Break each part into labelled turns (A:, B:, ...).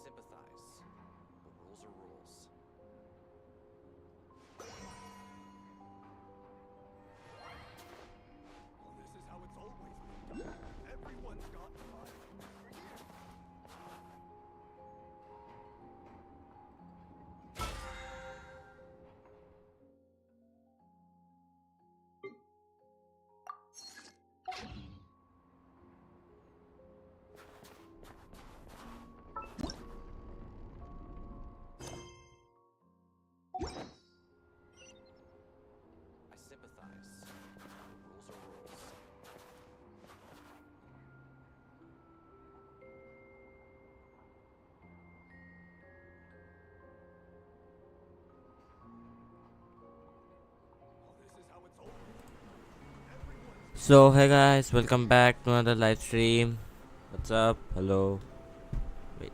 A: sympathize. The rules are rules.
B: Well, this is how it's always been done. Everyone's gotten by like this for years.
A: I sympathize. The rules are rules.
B: Well, this is how it's always been done. Everyone's
C: So hey guys, welcome back to another live stream. What's up? Hello. Wait.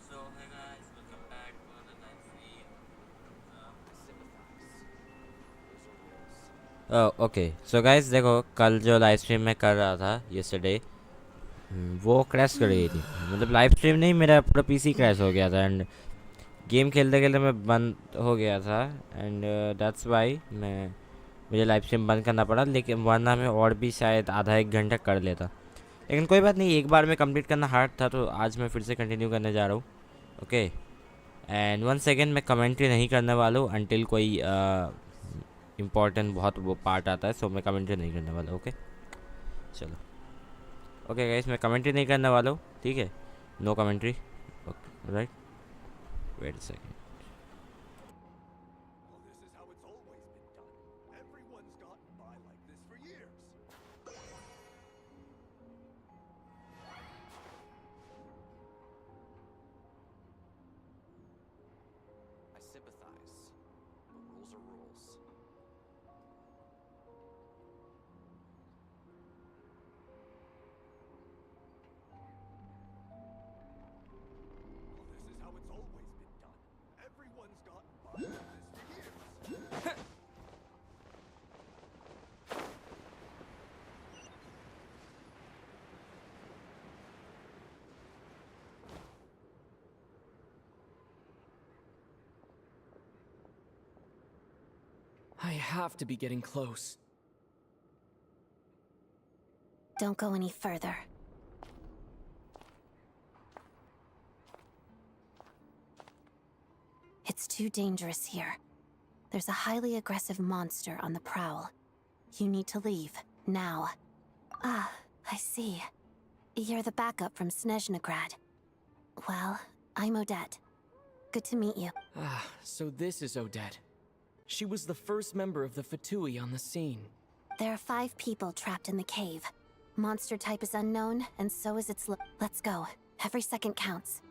C: So hey guys, welcome back to another live stream.
A: I sympathize. Rules are rules.
C: Okay so guys देखो कल जो live stream मैं कर रहा था yesterday वो crash कर गई थी मतलब लाइव स्ट्रीम नहीं मेरा पूरा पीसी क्रैश हो गया था एंड गेम खेलते खेलते मैं बंद हो गया था एंड दैट्स वाई मुझे लाइव स्ट्रीम बंद करना पड़ा लेकिन वरना मैं और भी शायद आधा एक घंटा कर लेता लेकिन कोई बात नहीं एक बार में कंप्लीट करना हार्ड था तो आज मैं फिर से कंटिन्यू करने जा रहा हूँ ओके एंड वन सेकेंड मैं कमेंट्री नहीं करने वाला हूँ अनटिल कोई इम्पोर्टेंट बहुत वो पार्ट आता है सो मैं कमेंट्री नहीं करने वाला ओके चलो ओके गाइस मैं कमेंट्री नहीं करने वाला हूँ ठीक है no commentary okay right wait second
B: Well, this is how it's always been done. Everyone's gotten by like this for years.
A: I sympathize. The rules are rules.
B: Well, this is how it's always been done. Everyone's gotten by like this for years.
D: I have to be getting close.
E: Don't go any further. It's too dangerous here. There's a highly aggressive monster on the prowl. You need to leave, now. Ah, I see. You're the backup from Snezhnaya. Well, I'm Odette. Good to meet you.
D: Ah, so this is Odette. She was the first member of the Fatui on the scene.
E: There are 5 people trapped in the cave. Monster type is unknown, and so is its Let's go. Every second counts.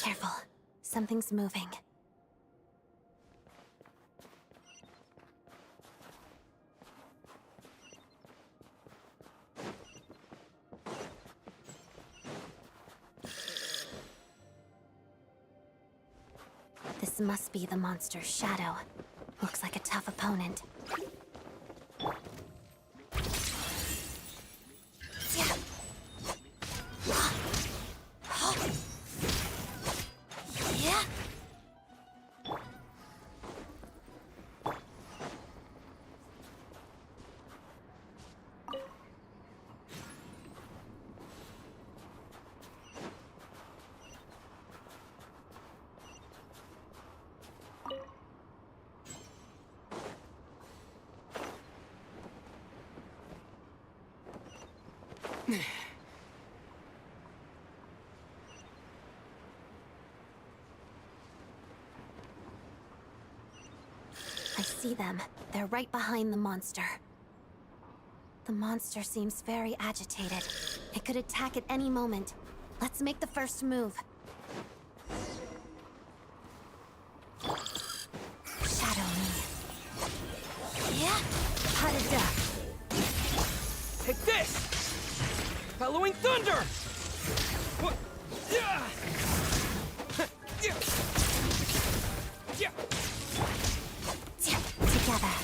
E: Careful. Something's moving. This must be the monster's shadow. Looks like a tough opponent. Yeah. Yeah. I see them. They're right behind the monster. The monster seems very agitated. It could attack at any moment. Let's make the first move. Shadow me. Yeah? Harada.
D: Take this! Bellowing thunder! What? Yeah! Yeah! Yeah!
E: Together.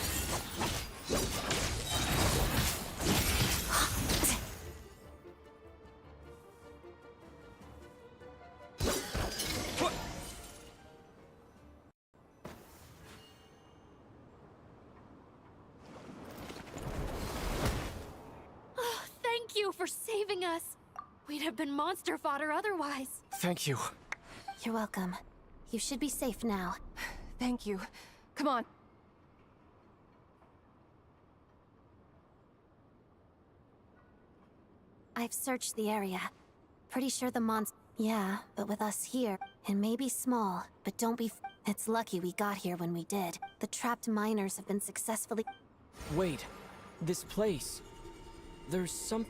F: Thank you for saving us. We'd have been monster fodder otherwise.
D: Thank you.
E: You're welcome. You should be safe now.
F: Thank you. Come on.
E: I've searched the area. Pretty sure the monster... Yeah, but with us here, it may be small, but don't be... It's lucky we got here when we did. The trapped miners have been successfully...
D: Wait. This place. There's some...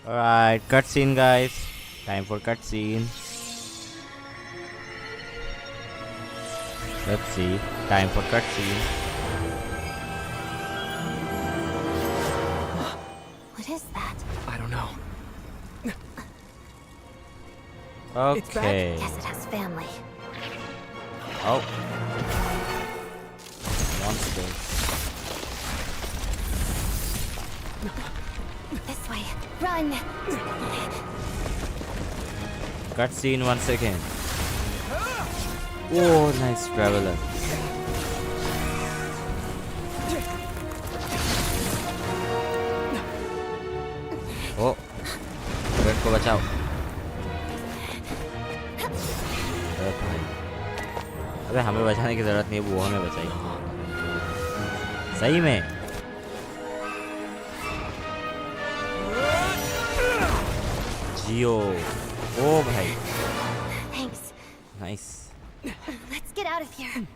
C: Alright, cutscene guys. Time for cutscene. Let's see. Time for cutscene.
E: What is that?
D: I don't know.
C: Okay.
E: Guess it has family.
C: Oh. Monster.
E: This way. Run!
C: Cutscene once again. Oh, nice traveler. Oh, red को बचाओ. अबे हमें बचाने की जरूरत नहीं है, वो हमें बचाई. सही में. जियो. ओ भाई.
E: Thanks.
C: Nice.
E: Let's get out of here.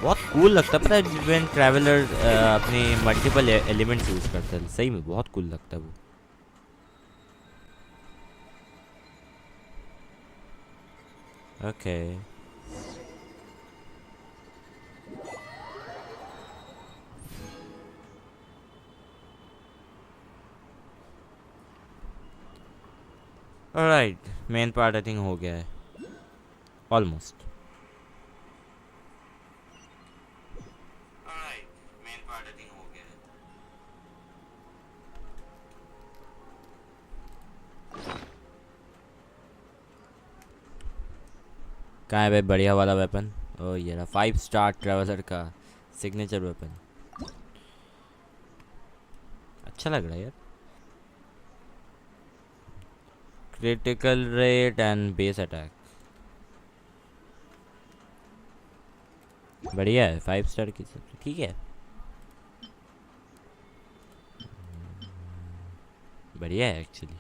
C: बहुत कूल लगता है, पता है when traveler अपने मल्टीपल एलिमेंट्स यूज करते हैं. सही में बहुत कूल लगता है वो. Okay. Alright, main part I think हो गया है. Almost. Alright, main part I think हो गया है. कहाँ है भाई बढ़िया वाला वेपन? ओ ये रहा 5 स्टार ट्रैवलर का सिग्नेचर वेपन. अच्छा लग रहा है यार. Critical rate and base attack बढ़िया है. 5 स्टार की सब ठीक है. बढ़िया है actually.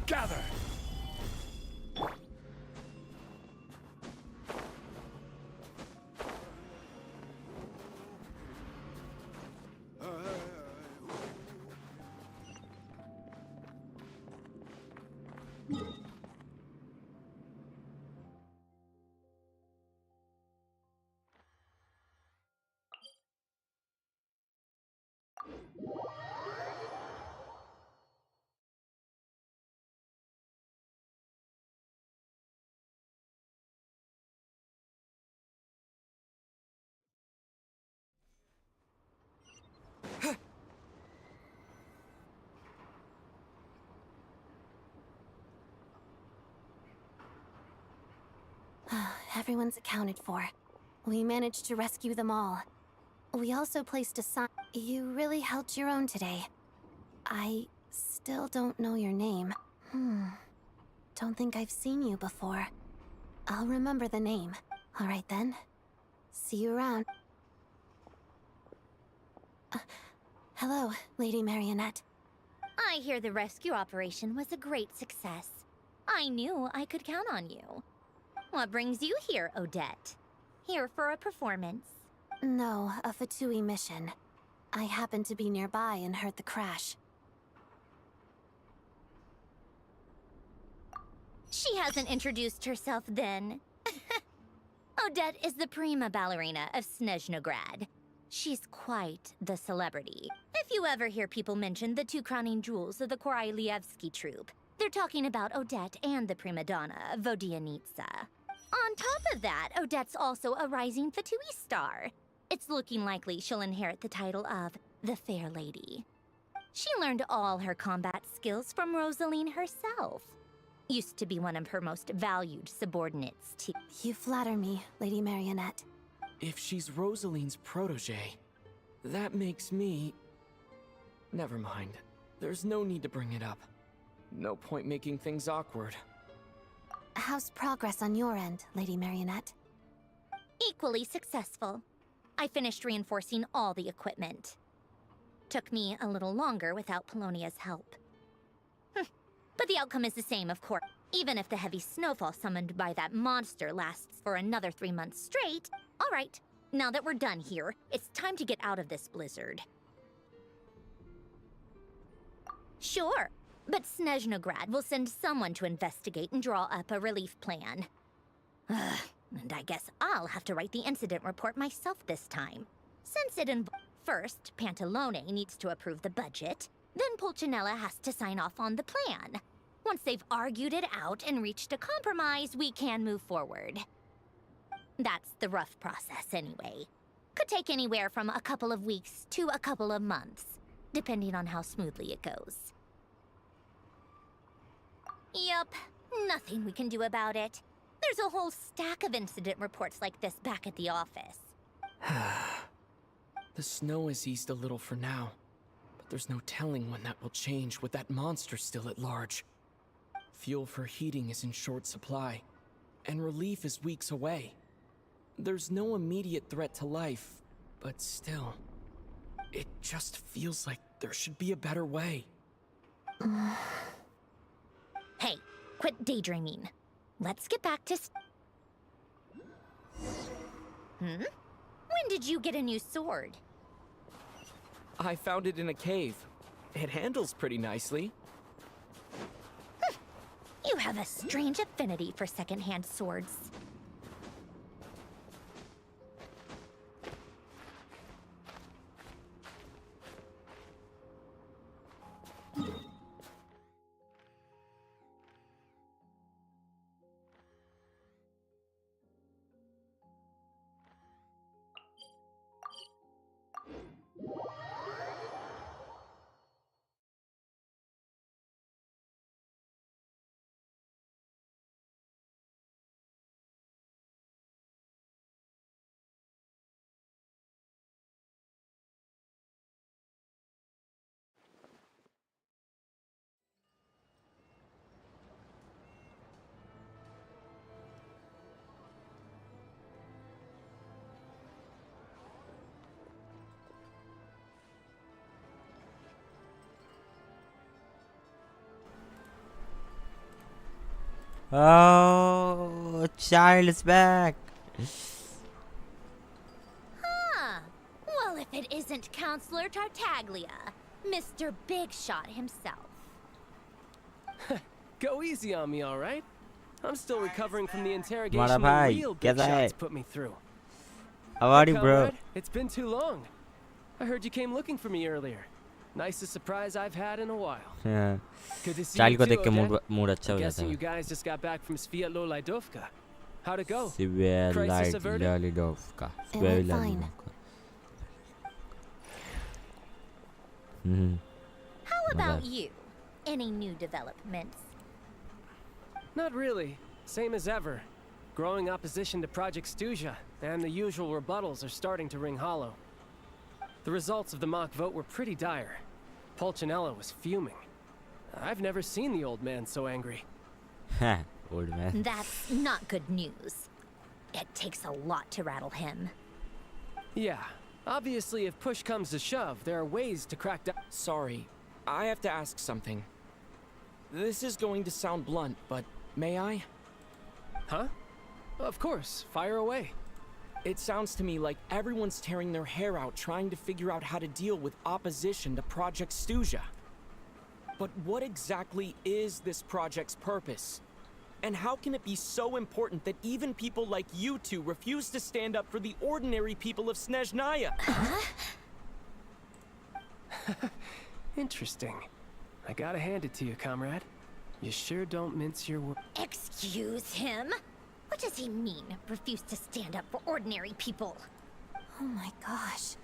B: Gather!
E: Everyone's accounted for. We managed to rescue them all. We also placed a sign. You really held your own today. I still don't know your name. Don't think I've seen you before. I'll remember the name. All right then. See you around. Hello, Lady Marionette.
G: I hear the rescue operation was a great success. I knew I could count on you. What brings you here, Odette? Here for a performance?
E: No, a Fatui mission. I happened to be nearby and heard the crash.
G: She hasn't introduced herself then. Odette is the prima ballerina of Snezhnograd. She's quite the celebrity. If you ever hear people mention the two crowning jewels of the Korailievsky troupe, they're talking about Odette and the prima donna, Vodianitsa. On top of that, Odette's also a rising Fatui star. It's looking likely she'll inherit the title of the Fair Lady. She learned all her combat skills from Rosaline herself. Used to be one of her most valued subordinates, too.
E: You flatter me, Lady Marionette.
D: If she's Rosaline's protege, that makes me... Never mind. There's no need to bring it up. No point making things awkward.
E: How's progress on your end, Lady Marionette?
G: Equally successful. I finished reinforcing all the equipment. Took me a little longer without Polonia's help. But the outcome is the same, of course. Even if the heavy snowfall summoned by that monster lasts for another 3 months straight. All right, now that we're done here, it's time to get out of this blizzard. Sure, but Snezhnograd will send someone to investigate and draw up a relief plan. And I guess I'll have to write the incident report myself this time. Since it involves... First, Pantalone needs to approve the budget, then Pulcinella has to sign off on the plan. Once they've argued it out and reached a compromise, we can move forward. That's the rough process anyway. Could take anywhere from a couple of weeks to a couple of months, depending on how smoothly it goes. Yup, nothing we can do about it. There's a whole stack of incident reports like this back at the office.
D: The snow has eased a little for now, but there's no telling when that will change with that monster still at large. Fuel for heating is in short supply, and relief is weeks away. There's no immediate threat to life, but still, it just feels like there should be a better way.
G: Hey, quit daydreaming. Let's get back to... When did you get a new sword?
D: I found it in a cave. It handles pretty nicely.
G: You have a strange affinity for second-hand swords.
C: Oh, child is back.
G: Huh. Well, if it isn't Counselor Tartaglia, Mr. Big Shot himself.
H: Go easy on me, all right? I'm still recovering from the
C: Mara
H: interrogation the
C: bhai,
H: real Big
C: kaisa hai?
H: Shots put me through.
C: How are you, bro?
H: Comrade, it's been too long. I heard you came looking for me earlier. Nicest surprise I've had in a while.
C: हाँ,
H: Good to see
C: चाल
H: you
C: को
H: too,
C: देख के
H: Odette.
C: Mood अच्छा हो
H: I'm
C: जाता
H: guessing
C: है.
H: you guys just got back from Svietlolaidovka. How'd it go?
C: Severe
H: Crisis
C: light
H: averted?
C: Lalidovka.
E: It went fine.
G: How about you? Any new developments?
H: Not really. Same as ever. Growing opposition to Project Stuja, and the usual rebuttals are starting to ring hollow. The results of the mock vote were pretty dire. Pulcinella was fuming. I've never seen the old man so angry.
C: Ha, old man.
G: That's not good news. It takes a lot to rattle him.
H: Yeah, obviously if push comes to shove, there are ways to crack down.
D: Sorry, I have to ask something. This is going to sound blunt, but may I?
H: Huh? Of course, fire away.
D: It sounds to me like everyone's tearing their hair out trying to figure out how to deal with opposition to Project Stuja. But what exactly is this project's purpose? And how can it be so important that even people like you two refuse to stand up for the ordinary people of Snezhnaya?
H: Interesting. I gotta hand it to you, comrade. You sure don't mince your words.
G: Excuse him? What does he mean, refuse to stand up for ordinary people?
E: Oh my gosh.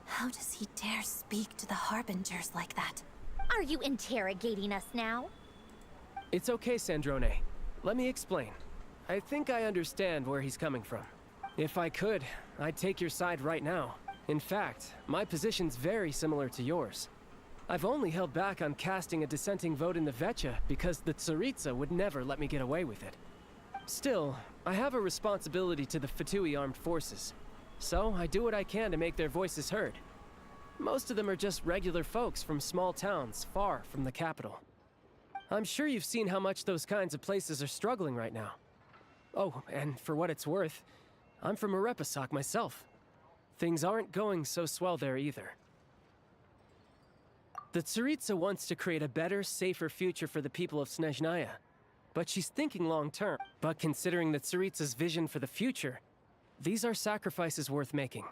E: How does he dare speak to the Harbingers like that?
G: Are you interrogating us now?
H: It's okay, Sandrone. Let me explain. I think I understand where he's coming from. If I could, I'd take your side right now. In fact, my position's very similar to yours. I've only held back on casting a dissenting vote in the Vecha because the Tsaritsa would never let me get away with it. Still, I have a responsibility to the Fatui armed forces, so I do what I can to make their voices heard. Most of them are just regular folks from small towns far from the capital. I'm sure you've seen how much those kinds of places are struggling right now. Oh, and for what it's worth, I'm from Arepasak myself. Things aren't going so swell there either. The Tsaritsa wants to create a better, safer future for the people of Snezhnaya. But she's thinking long-term. But considering the Tsaritsa's vision for the future, these are sacrifices worth making.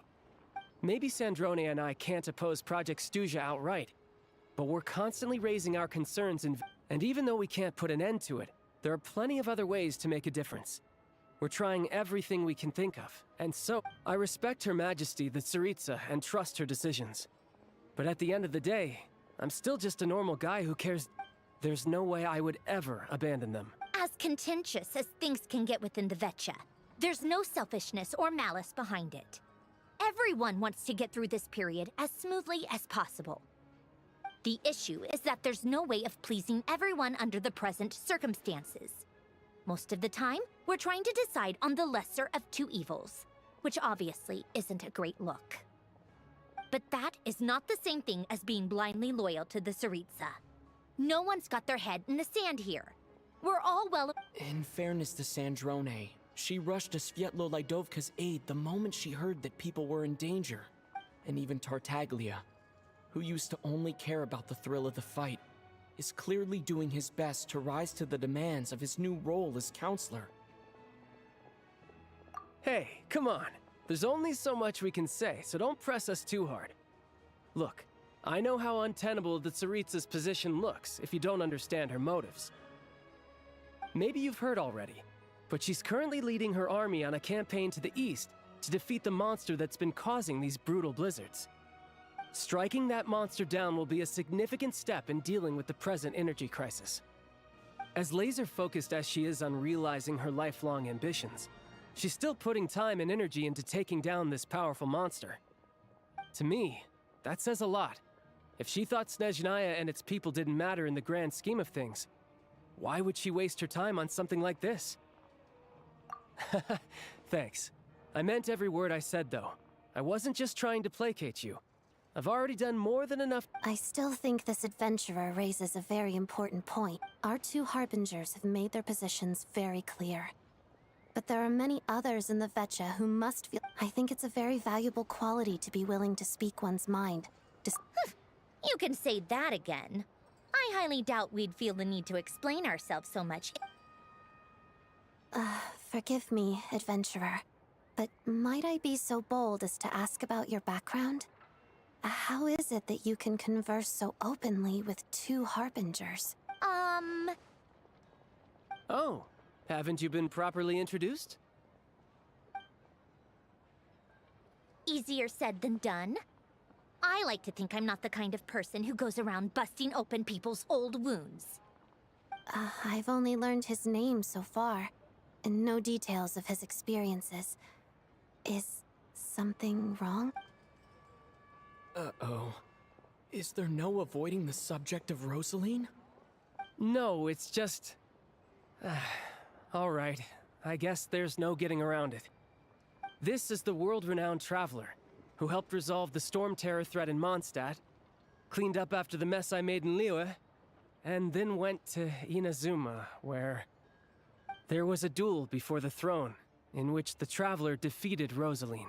H: Maybe Sandrone and I can't oppose Project Stuja outright, but we're constantly raising our concerns and even though we can't put an end to it, there are plenty of other ways to make a difference. We're trying everything we can think of, and so I respect Her Majesty the Tsaritsa and trust her decisions. But at the end of the day, I'm still just a normal guy who cares. There's no way I would ever abandon them.
G: As contentious as things can get within the Vecha, there's no selfishness or malice behind it. Everyone wants to get through this period as smoothly as possible. The issue is that there's no way of pleasing everyone under the present circumstances. Most of the time, we're trying to decide on the lesser of two evils, which obviously isn't a great look. But that is not the same thing as being blindly loyal to the Tsaritsa. No one's got their head in the sand here. We're all well.
D: In fairness to Sandrone, she rushed to Svietlolaidovka's aid the moment she heard that people were in danger. And even Tartaglia, who used to only care about the thrill of the fight, is clearly doing his best to rise to the demands of his new role as counselor.
H: Hey, come on. There's only so much we can say, so don't press us too hard. Look, I know how untenable the Tsaritsa's position looks if you don't understand her motives. Maybe you've heard already, but she's currently leading her army on a campaign to the east to defeat the monster that's been causing these brutal blizzards. Striking that monster down will be a significant step in dealing with the present energy crisis. As laser-focused as she is on realizing her lifelong ambitions, she's still putting time and energy into taking down this powerful monster. To me, that says a lot. If she thought Snezhnaya and its people didn't matter in the grand scheme of things, why would she waste her time on something like this? Thanks. I meant every word I said, though. I wasn't just trying to placate you. I've already done more than enough.
E: I still think this adventurer raises a very important point. Our two harbingers have made their positions very clear. But there are many others in the Vetcha who must feel... I think it's a very valuable quality to be willing to speak one's mind.
G: You can say that again. I highly doubt we'd feel the need to explain ourselves so much.
E: Forgive me, adventurer. But might I be so bold as to ask about your background? How is it that you can converse so openly with two harbingers?
H: Oh, haven't you been properly introduced?
G: Easier said than done. I like to think I'm not the kind of person who goes around busting open people's old wounds.
E: I've only learned his name so far, and no details of his experiences. Is something wrong?
D: Uh-oh. Is there no avoiding the subject of Rosaline?
H: No, it's just... all right, I guess there's no getting around it. This is the world-renowned traveler who helped resolve the storm terror threat in Mondstadt, cleaned up after the mess I made in Liyue, and then went to Inazuma, where there was a duel before the throne in which the traveler defeated Rosaline.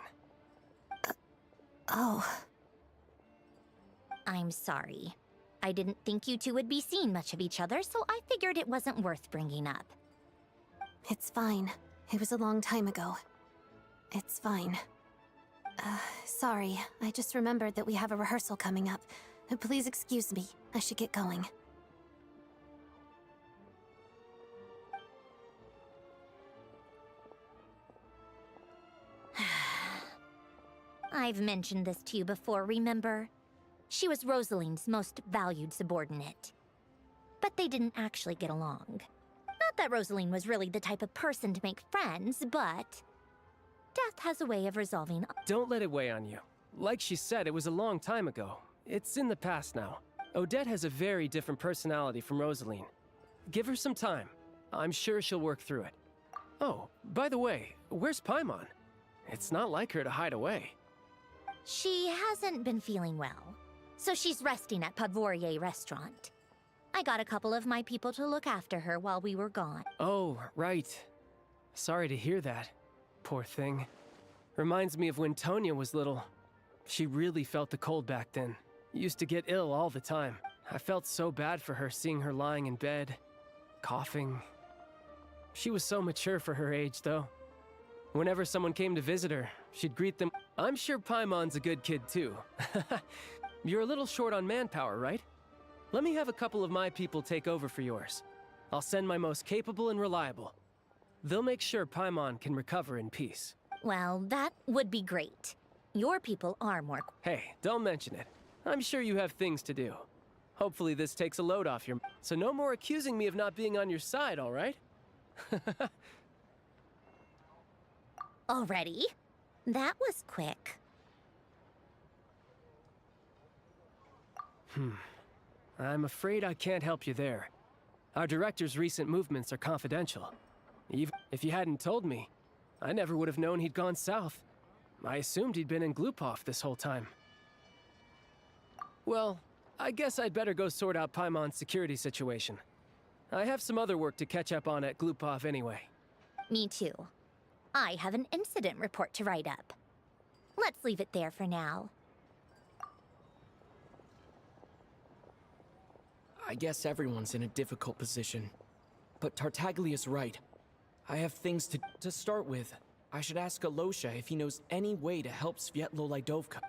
E: Oh.
G: I'm sorry. I didn't think you two would be seeing much of each other, so I figured it wasn't worth bringing up.
E: It's fine. It was a long time ago. It's fine. Sorry. I just remembered that we have a rehearsal coming up. Please excuse me. I should get going.
G: I've mentioned this to you before, remember? She was Rosaline's most valued subordinate. But they didn't actually get along. Not that Rosaline was really the type of person to make friends, but... death has a way of resolving...
H: Don't let it weigh on you. Like she said, it was a long time ago. It's in the past now. Odette has a very different personality from Rosaline. Give her some time. I'm sure she'll work through it. Oh, by the way, where's Paimon? It's not like her to hide away.
G: She hasn't been feeling well, so she's resting at Podvorier restaurant. I got a couple of my people to look after her while we were gone.
H: Oh, right. Sorry to hear that. Poor thing. Reminds me of when Tonya was little. She really felt the cold back then. Used to get ill all the time. I felt so bad for her seeing her lying in bed, coughing. She was so mature for her age, though. Whenever someone came to visit her, she'd greet them. I'm sure Paimon's a good kid, too. You're a little short on manpower, right? Let me have a couple of my people take over for yours. I'll send my most capable and reliable. They'll make sure Paimon can recover in peace.
G: Well, that would be great. Your people are more...
H: Hey, don't mention it. I'm sure you have things to do. Hopefully this takes a load off your... So no more accusing me of not being on your side, all right?
G: Already? That was quick.
H: I'm afraid I can't help you there. Our director's recent movements are confidential. Even if you hadn't told me, I never would have known he'd gone south. I assumed he'd been in Glupov this whole time. Well, I guess I'd better go sort out Paimon's security situation. I have some other work to catch up on at Glupov anyway.
G: Me too. I have an incident report to write up. Let's leave it there for now.
D: I guess everyone's in a difficult position. But Tartaglia's right. I have things to start with. I should ask Alosha if he knows any way to help Svietlo Lidovka.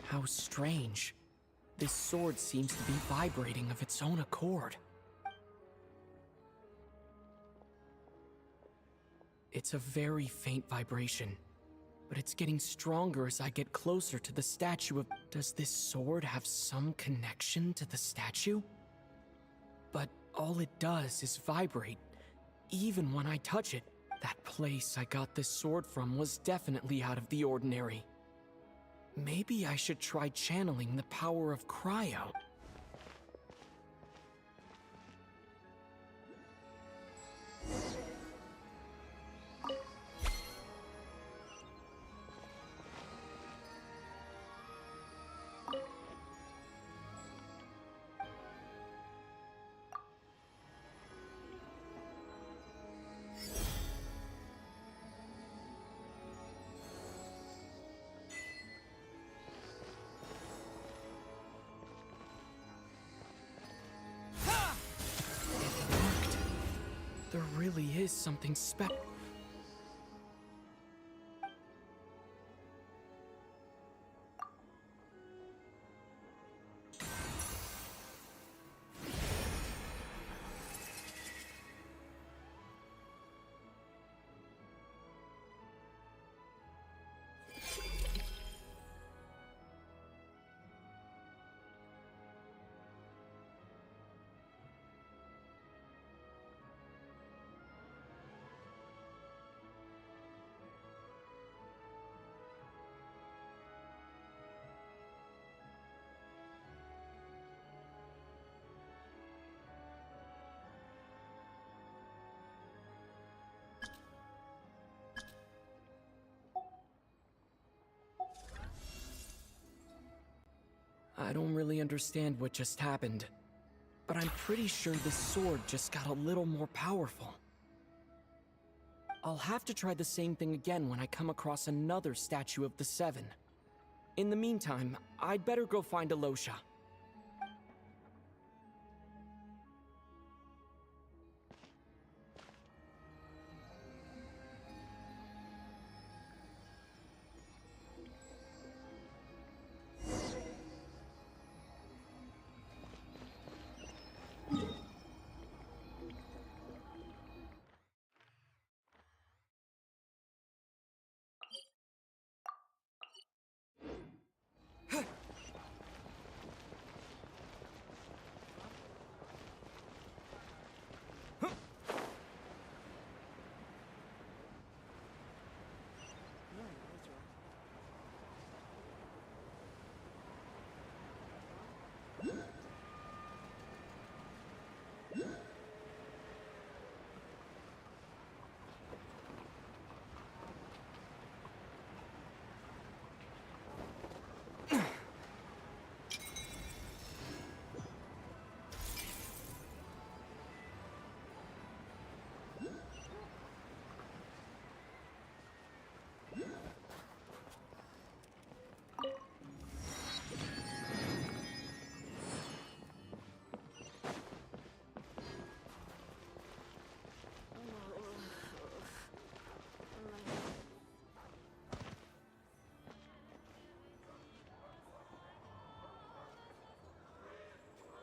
D: How strange. This sword seems to be vibrating of its own accord. It's a very faint vibration, but it's getting stronger as I get closer to the statue of... Does this sword have some connection to the statue? But all it does is vibrate, even when I touch it. That place I got this sword from was definitely out of the ordinary. Maybe I should try channeling the power of cryo. There really is something special. I don't really understand what just happened, but I'm pretty sure this sword just got a little more powerful. I'll have to try the same thing again when I come across another statue of the Seven. In the meantime, I'd better go find Alosha.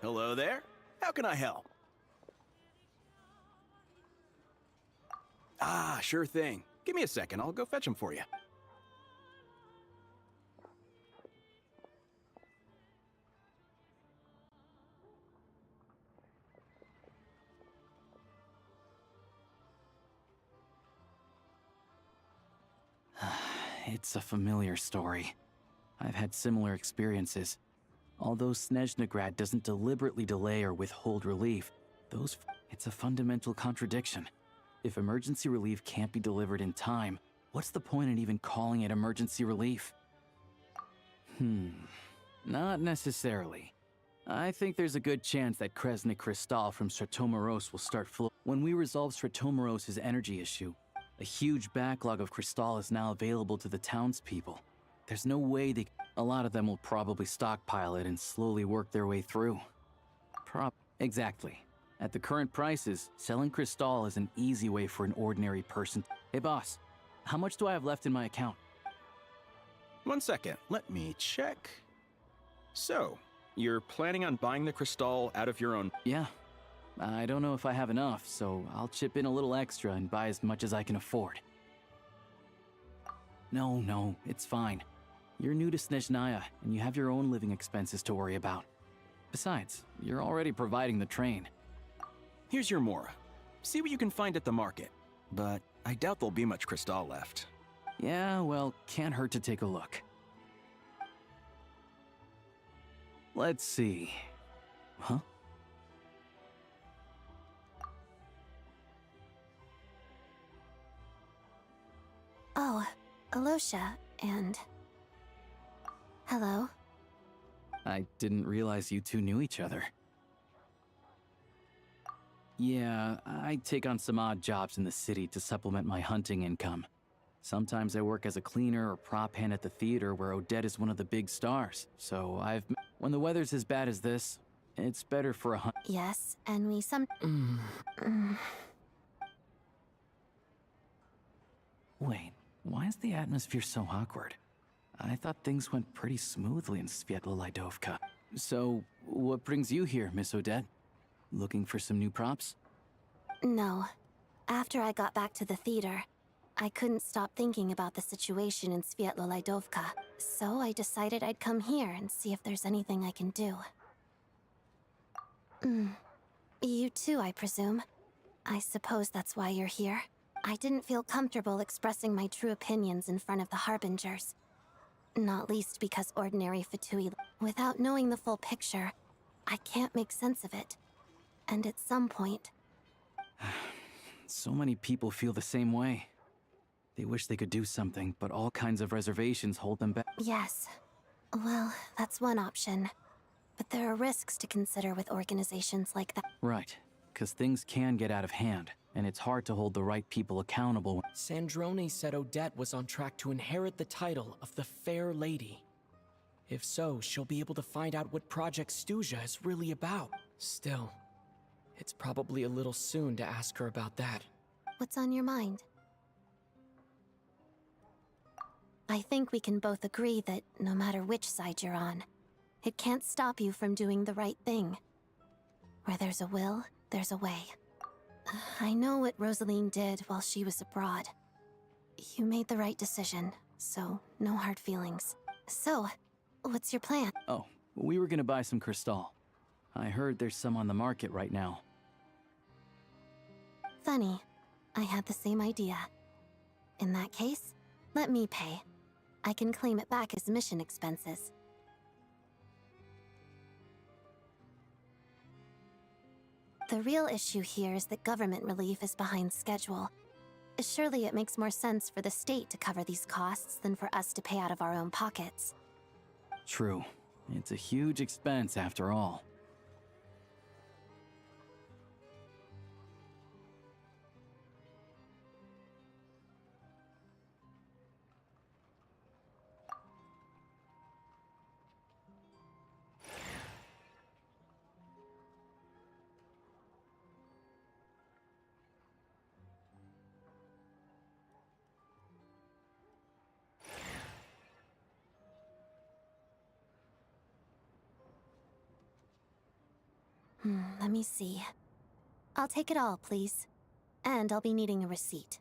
B: Hello there. How can I help? Ah, sure thing. Give me a second. I'll go fetch them for you.
I: It's a familiar story. I've had similar experiences. Although Snezhnagrad doesn't deliberately delay or withhold relief, it's a fundamental contradiction. If emergency relief can't be delivered in time, what's the point in even calling it emergency relief? Not necessarily. I think there's a good chance that Kresny Crystal from Stratomoros will start flowing. When we resolve Stratomoros' energy issue, a huge backlog of crystal is now available to the townspeople. There's no way a lot of them will probably stockpile it and slowly work their way through. Exactly. At the current prices, selling crystal is an easy way for an ordinary person. Hey boss, how much do I have left in my account?
B: 1 second. Let me check. So, you're planning on buying the crystal out of your own...
I: Yeah. I don't know if I have enough, so I'll chip in a little extra and buy as much as I can afford. No, it's fine. You're new to Snezhnaya, and you have your own living expenses to worry about. Besides, you're already providing the train.
J: Here's your Mora. See what you can find at the market. But I doubt there'll be much crystal left.
I: Yeah, well, can't hurt to take a look. Let's see. Huh?
E: Oh, Alosha, and... Hello?
I: I didn't realize you two knew each other. Yeah, I take on some odd jobs in the city to supplement my hunting income. Sometimes I work as a cleaner or prop hand at the theater where Odette is one of the big stars. So when the weather's as bad as this, it's better for a hunt.
E: Yes, and we
I: Wait, why is the atmosphere so awkward? I thought things went pretty smoothly in Sviatlo-Lydovka. So, what brings you here, Miss Odette? Looking for some new props?
E: No. After I got back to the theater, I couldn't stop thinking about the situation in Sviatlo-Lydovka, so I decided I'd come here and see if there's anything I can do. You too, I presume. I suppose that's why you're here. I didn't feel comfortable expressing my true opinions in front of the Harbingers. Not least because ordinary Fatui... Without knowing the full picture, I can't make sense of it. And at some point...
I: So many people feel the same way. They wish they could do something, but all kinds of reservations hold them back.
E: Yes. Well, that's one option. But there are risks to consider with organizations like that.
I: Right, because things can get out of hand, and it's hard to hold the right people accountable.
D: Sandrone said Odette was on track to inherit the title of the Fair Lady. If so, she'll be able to find out what Project Stuja is really about. Still, it's probably a little soon to ask her about that.
E: What's on your mind? I think we can both agree that no matter which side you're on, it can't stop you from doing the right thing. Where there's a will, there's a way. I know what Rosaline did while she was abroad. You made the right decision, so no hard feelings. So, what's your plan?
I: Oh, we were gonna buy some crystal. I heard there's some on the market right now.
E: Funny. I had the same idea. In that case, let me pay. I can claim it back as mission expenses. The real issue here is that government relief is behind schedule. Surely it makes more sense for the state to cover these costs than for us to pay out of our own pockets.
I: True. It's a huge expense after all.
E: Let me see. I'll take it all, please. And I'll be needing a receipt.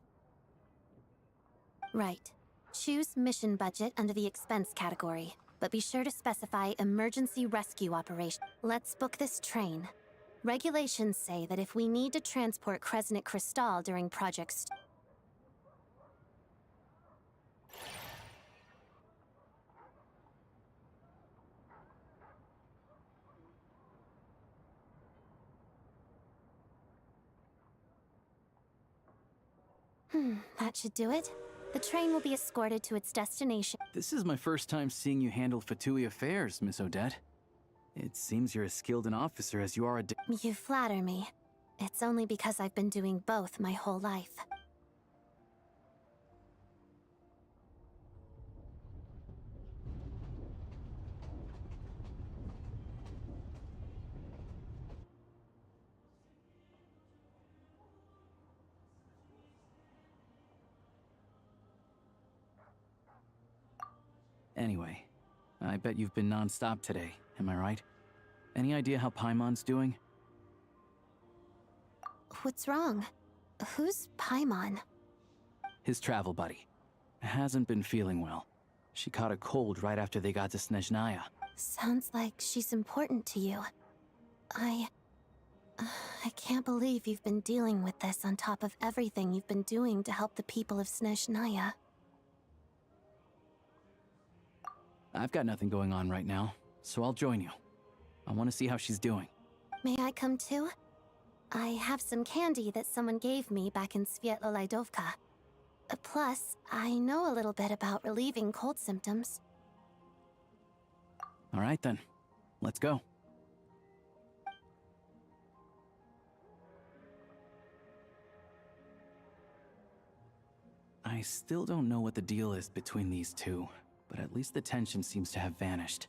E: Right. Choose mission budget under the expense category, but be sure to specify emergency rescue operation. Let's book this train. Regulations say that if we need to transport Kresnik Crystal during Project that should do it. The train will be escorted to its destination.
I: This is my first time seeing you handle Fatui affairs, Miss Odette. It seems you're as skilled an officer as you are a
E: You flatter me. It's only because I've been doing both my whole life.
I: Anyway, I bet you've been non-stop today, am I right? Any idea how Paimon's doing?
E: What's wrong? Who's Paimon?
I: His travel buddy. Hasn't been feeling well. She caught a cold right after they got to Snezhnaya.
E: Sounds like she's important to you. I can't believe you've been dealing with this on top of everything you've been doing to help the people of Snezhnaya.
I: I've got nothing going on right now, so I'll join you. I want to see how she's doing.
E: May I come too? I have some candy that someone gave me back in Svietlo-Lidovka. Plus, I know a little bit about relieving cold symptoms.
I: All right then, let's go. I still don't know what the deal is between these two, but at least the tension seems to have vanished.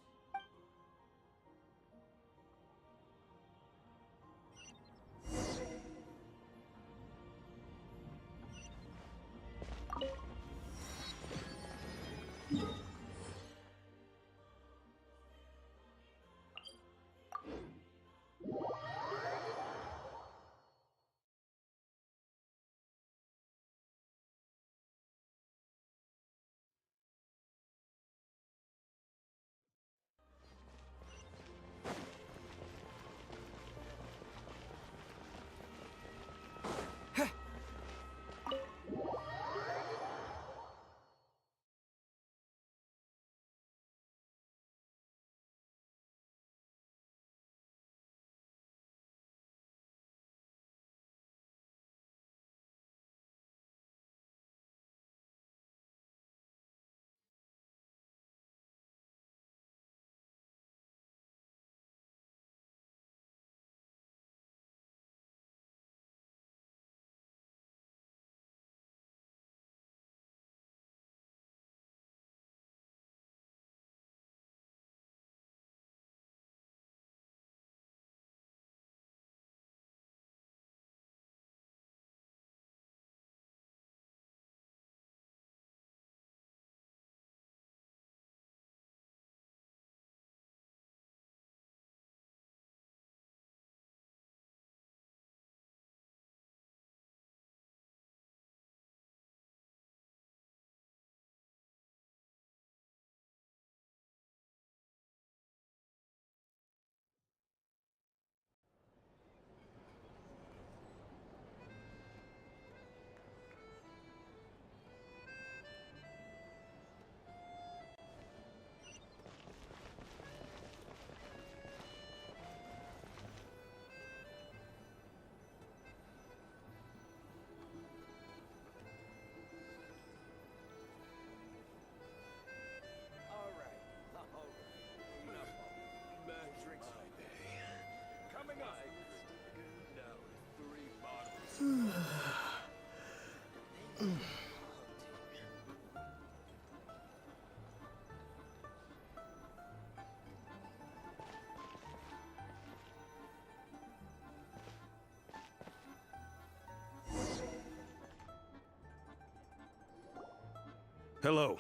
B: Hello.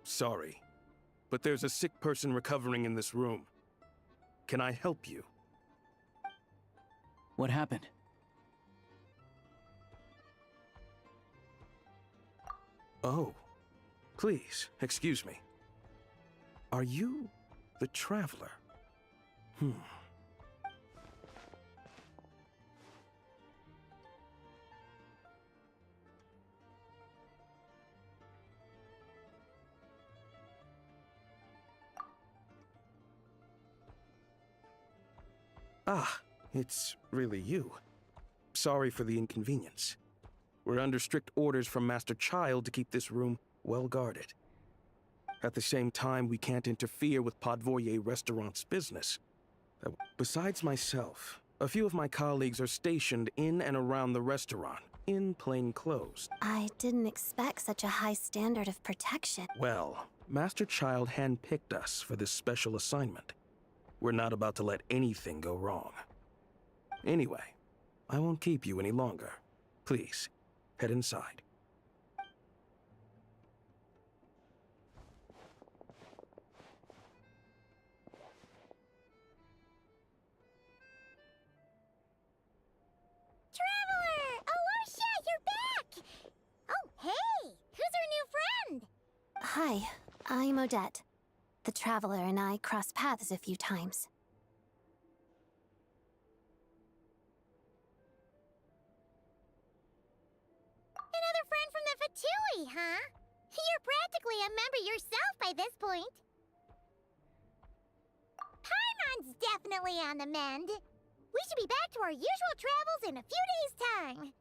B: Sorry, but there's a sick person recovering in this room. Can I help you?
I: What happened?
B: Oh, please, excuse me. Are you the Traveler? Ah, it's really you. Sorry for the inconvenience. We're under strict orders from Master Child to keep this room well guarded. At the same time, we can't interfere with Podvoye Restaurant's business. Besides myself, a few of my colleagues are stationed in and around the restaurant, in plain clothes.
E: I didn't expect such a high standard of protection.
B: Well, Master Child handpicked us for this special assignment. We're not about to let anything go wrong. Anyway, I won't keep you any longer. Please, head inside.
E: Hi, I'm Odette. The Traveler and I crossed paths a few times.
K: Another friend from the Fatui, huh? You're practically a member yourself by this point. Paimon's definitely on the mend. We should be back to our usual travels in a few days' time.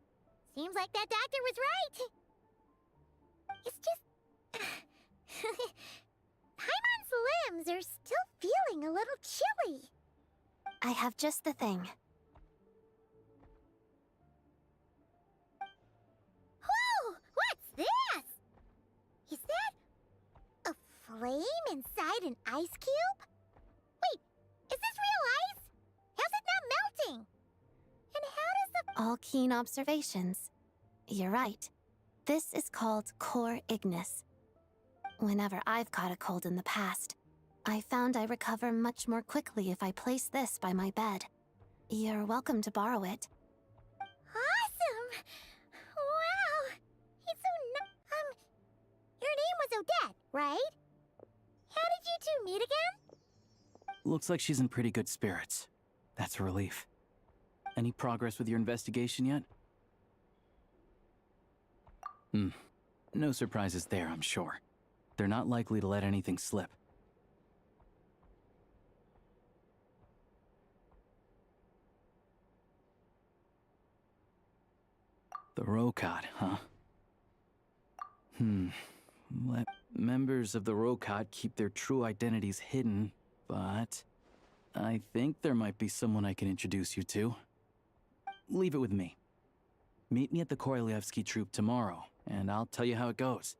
K: Seems like that doctor was right. It's just... Paimon's limbs are still feeling a little chilly.
E: I have just the thing.
K: Whoa! What's this? Is that a flame inside an ice cube? Wait, is this real ice? How's it not melting? And how does the...
E: All keen observations. You're right. This is called core ignis. Whenever I've caught a cold in the past, I found I recover much more quickly if I place this by my bed. You're welcome to borrow it.
K: Awesome! Wow! It's so your name was Odette, right? How did you two meet again?
I: Looks like she's in pretty good spirits. That's a relief. Any progress with your investigation yet? No surprises there, I'm sure. They're not likely to let anything slip. The Rokot, huh? Let members of the Rokot keep their true identities hidden, but I think there might be someone I can introduce you to. Leave it with me. Meet me at the Korolyevsky troop tomorrow, and I'll tell you how it goes.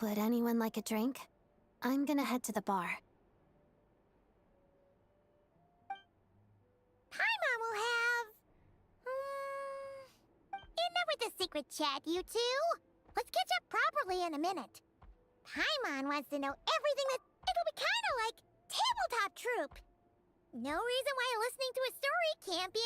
E: Would anyone like a drink? I'm gonna head to the bar.
K: Paimon will have... enough with the secret chat, you two. Let's catch up properly in a minute. Paimon wants to know everything that... It'll be kinda like tabletop troop. No reason why listening to a story can't be...